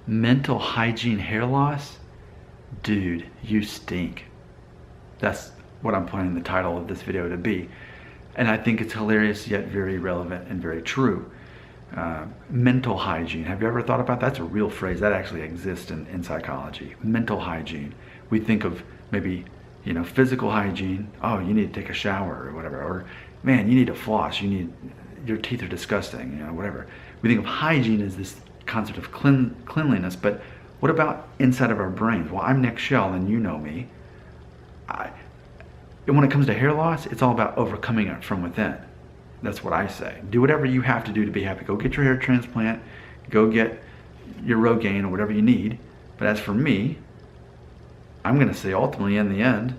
Mental hygiene hair loss? Dude, you stink. That's what I'm planning the title of this video to be. And I think it's hilarious yet very relevant and very true. Mental hygiene. Have you ever thought about that? That's a real phrase that actually exists in psychology. Mental hygiene. We think of maybe, physical hygiene. Oh, you need to take a shower or whatever. Or, man, you need to floss. Your teeth are disgusting, whatever. We think of hygiene as this concept of cleanliness, but what about inside of our brains? Well, I'm Nick Shell and you know me. When it comes to hair loss, it's all about overcoming it from within. That's what I say. Do whatever you have to do to be happy. Go get your hair transplant, go get your Rogaine or whatever you need. But as for me, I'm gonna say ultimately in the end,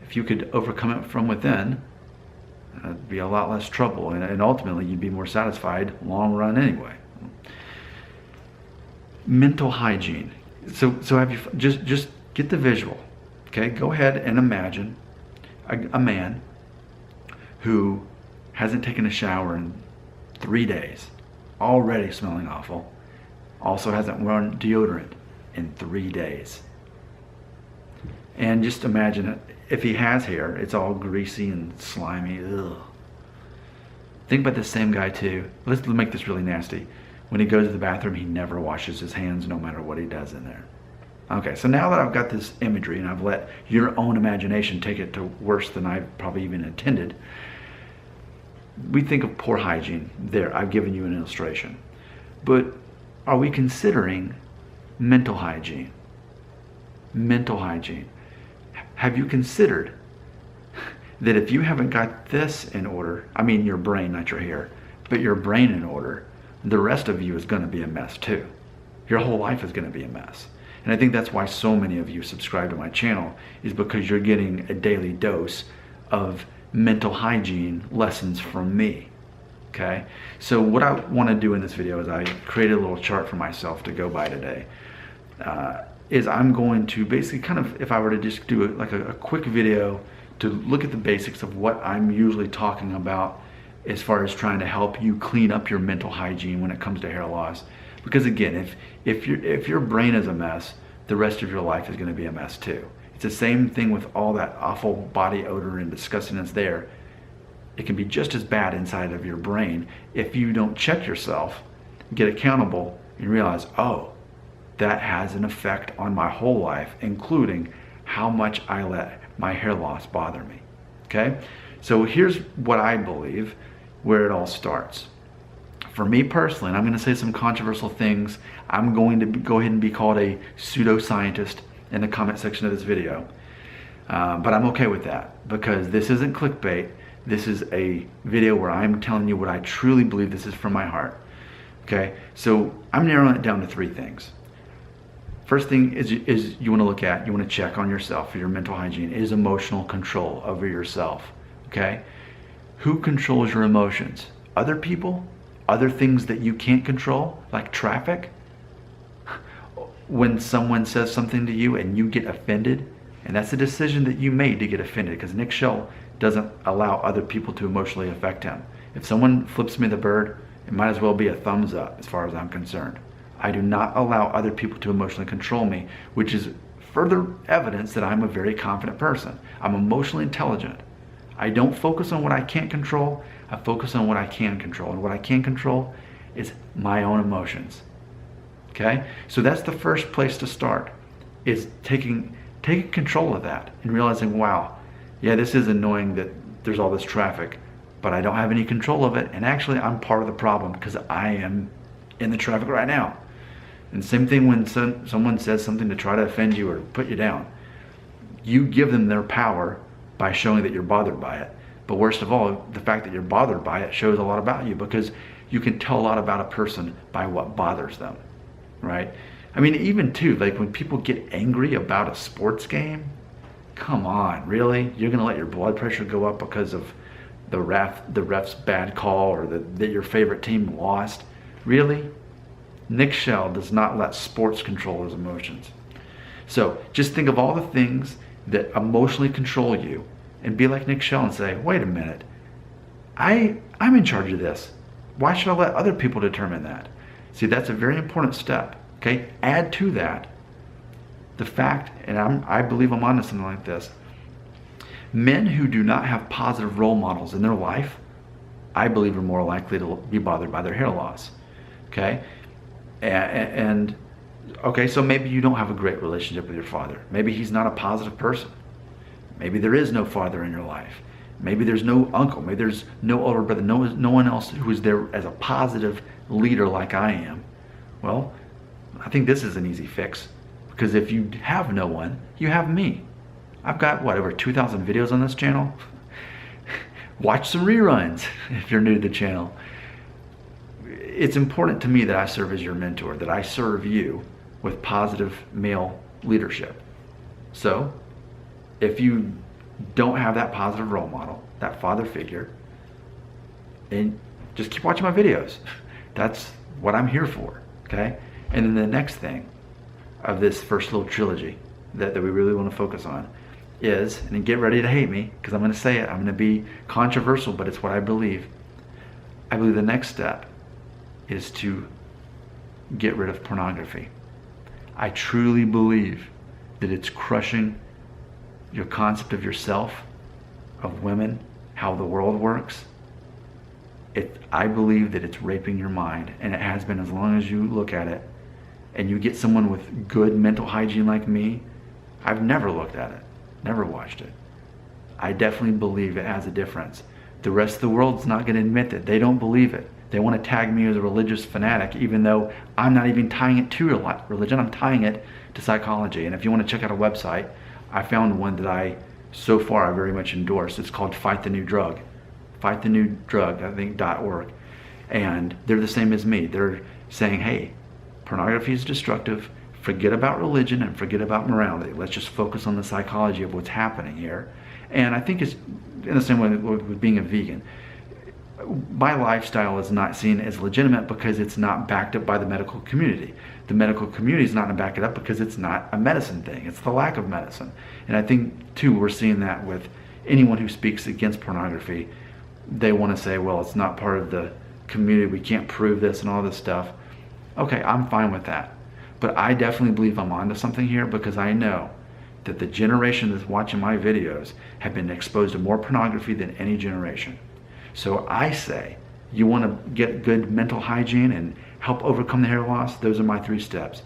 if you could overcome it from within, it'd be a lot less trouble, and ultimately you'd be more satisfied long run anyway. Mental hygiene. So have you just get the visual, okay? Go ahead and imagine a man who hasn't taken a shower in 3 days, already smelling awful, also hasn't worn deodorant in 3 days. And just imagine it, if he has hair, it's all greasy and slimy. Ugh. Think about this same guy too. Let's make this really nasty. When he goes to the bathroom, he never washes his hands no matter what he does in there. Okay, so now that I've got this imagery and I've let your own imagination take it to worse than I probably even intended, we think of poor hygiene. There, I've given you an illustration. But are we considering mental hygiene? Mental hygiene. Have you considered that if you haven't got this in order, I mean your brain, not your hair, but your brain in order, the rest of you is going to be a mess too. Your whole life is going to be a mess. And I think that's why so many of you subscribe to my channel, is because you're getting a daily dose of mental hygiene lessons from me. Okay? So what I want to do in this video is I created a little chart for myself to go by today. Is I'm going to basically kind of, if I were to just do a quick video to look at the basics of what I'm usually talking about as far as trying to help you clean up your mental hygiene when it comes to hair loss. Because again, if your brain is a mess, the rest of your life is going to be a mess too. It's the same thing with all that awful body odor and disgustingness there. It can be just as bad inside of your brain if you don't check yourself, get accountable, and realize, oh, that has an effect on my whole life, including how much I let my hair loss bother me. Okay? So here's what I believe where it all starts. For me personally, and I'm going to say some controversial things, I'm going to go ahead and be called a pseudoscientist in the comment section of this video. But I'm okay with that because this isn't clickbait. This is a video where I'm telling you what I truly believe. This is from my heart. Okay? So I'm narrowing it down to 3 things. First thing is you want to look at, you want to check on yourself for your mental hygiene, is emotional control over yourself. Okay? Who controls your emotions? Other people? Other things that you can't control, like traffic? When someone says something to you and you get offended, and that's a decision that you made to get offended, because Nick Shell doesn't allow other people to emotionally affect him. If someone flips me the bird, it might as well be a thumbs up as far as I'm concerned. I do not allow other people to emotionally control me, which is further evidence that I'm a very confident person. I'm emotionally intelligent. I don't focus on what I can't control. I focus on what I can control. And what I can control is my own emotions. Okay? So that's the first place to start, is taking control of that and realizing, wow, yeah, this is annoying that there's all this traffic, but I don't have any control of it. And actually, I'm part of the problem because I am in the traffic right now. And same thing when someone says something to try to offend you or put you down. You give them their power by showing that you're bothered by it. But worst of all, the fact that you're bothered by it shows a lot about you, because you can tell a lot about a person by what bothers them, right? I mean, even too, like when people get angry about a sports game, come on, really? You're gonna let your blood pressure go up because of the ref's bad call, or that your favorite team lost? Really? Nick Shell does not let sports control his emotions. So just think of all the things that emotionally control you and be like Nick Shell and say, wait a minute, I'm in charge of this. Why should I let other people determine that? See, that's a very important step. Okay, add to that the fact, and I believe I'm onto something like this, men who do not have positive role models in their life, I believe are more likely to be bothered by their hair loss. Okay, and okay, so maybe you don't have a great relationship with your father. Maybe he's not a positive person. Maybe there is no father in your life. Maybe there's no uncle. Maybe there's no older brother. No one else who is there as a positive leader like I am. Well, I think this is an easy fix, because if you have no one, you have me. I've got, what, over 2,000 videos on this channel? Watch some reruns if you're new to the channel. It's important to me that I serve as your mentor, that I serve you with positive male leadership. So, if you don't have that positive role model, that father figure, and just keep watching my videos. That's what I'm here for, okay? And then the next thing of this first little trilogy that we really want to focus on is, and get ready to hate me, because I'm going to say it, I'm going to be controversial, but it's what I believe. I believe the next step is to get rid of pornography. I truly believe that it's crushing your concept of yourself, of women, how the world works. I believe that it's raping your mind, and it has been as long as you look at it and you get someone with good mental hygiene like me. I've never looked at it, never watched it. I definitely believe it has a difference. The rest of the world's not going to admit that. They don't believe it. They want to tag me as a religious fanatic, even though I'm not even tying it to religion. I'm tying it to psychology. And if you want to check out a website, I found one that I very much endorse. It's called Fight the New Drug. Fight the New Drug, I think, .org. And they're the same as me. They're saying, hey, pornography is destructive. Forget about religion and forget about morality. Let's just focus on the psychology of what's happening here. And I think it's in the same way with being a vegan. My lifestyle is not seen as legitimate because it's not backed up by the medical community. The medical community is not going to back it up because it's not a medicine thing. It's the lack of medicine. And I think, too, we're seeing that with anyone who speaks against pornography. They want to say, well, it's not part of the community. We can't prove this and all this stuff. Okay, I'm fine with that. But I definitely believe I'm onto something here, because I know that the generation that's watching my videos have been exposed to more pornography than any generation. So I say, you want to get good mental hygiene and help overcome the hair loss? Those are my 3 steps.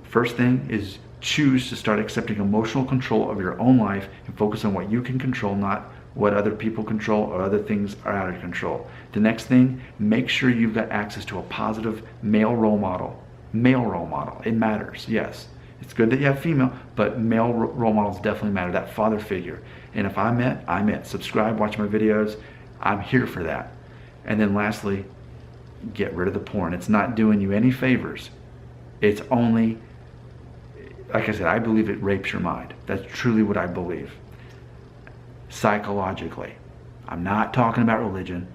First thing is choose to start accepting emotional control of your own life and focus on what you can control, not what other people control or other things are out of control. The next thing, make sure you've got access to a positive male role model. Male role model. It matters, yes. It's good that you have female, but male role models definitely matter, that father figure. And if I'm it. Subscribe, watch my videos. I'm here for that. And then lastly, get rid of the porn. It's not doing you any favors. It's only, like I said, I believe it rapes your mind. That's truly what I believe. Psychologically. I'm not talking about religion,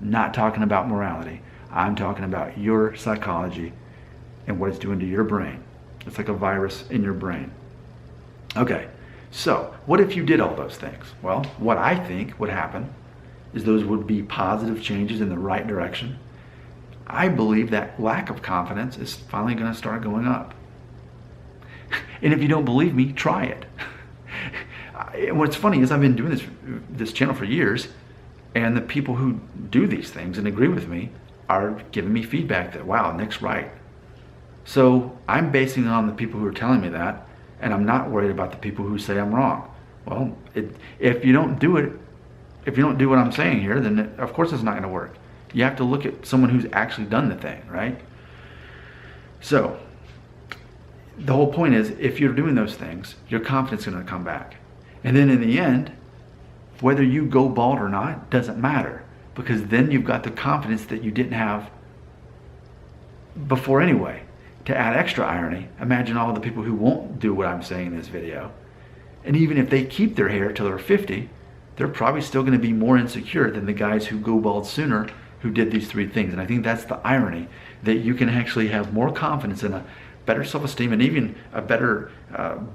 not talking about morality. I'm talking about your psychology and what it's doing to your brain. It's like a virus in your brain. Okay, so what if you did all those things? Well, what I think would happen is those would be positive changes in the right direction. I believe that lack of confidence is finally going to start going up. And if you don't believe me, try it. And what's funny is I've been doing this channel for years, and the people who do these things and agree with me are giving me feedback that, wow, Nick's right. So I'm basing it on the people who are telling me that, and I'm not worried about the people who say I'm wrong. Well, if you don't do what I'm saying here, then of course it's not going to work. You have to look at someone who's actually done the thing, right? So the whole point is, if you're doing those things, your confidence is going to come back. And then in the end, whether you go bald or not doesn't matter, because then you've got the confidence that you didn't have before anyway. To add extra irony, imagine all the people who won't do what I'm saying in this video. And even if they keep their hair till they're 50, they're probably still going to be more insecure than the guys who go bald sooner, who did these 3 things. And I think that's the irony, that you can actually have more confidence and a better self-esteem and even a better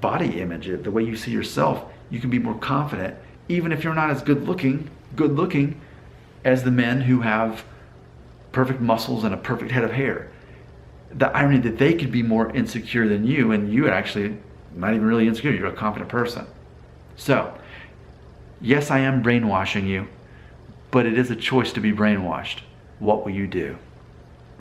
body image, the way you see yourself. You can be more confident, even if you're not as good looking as the men who have perfect muscles and a perfect head of hair. the irony that they could be more insecure than you, and you actually not even really insecure. You're a confident person. So, yes, I am brainwashing you, but it is a choice to be brainwashed. What will you do?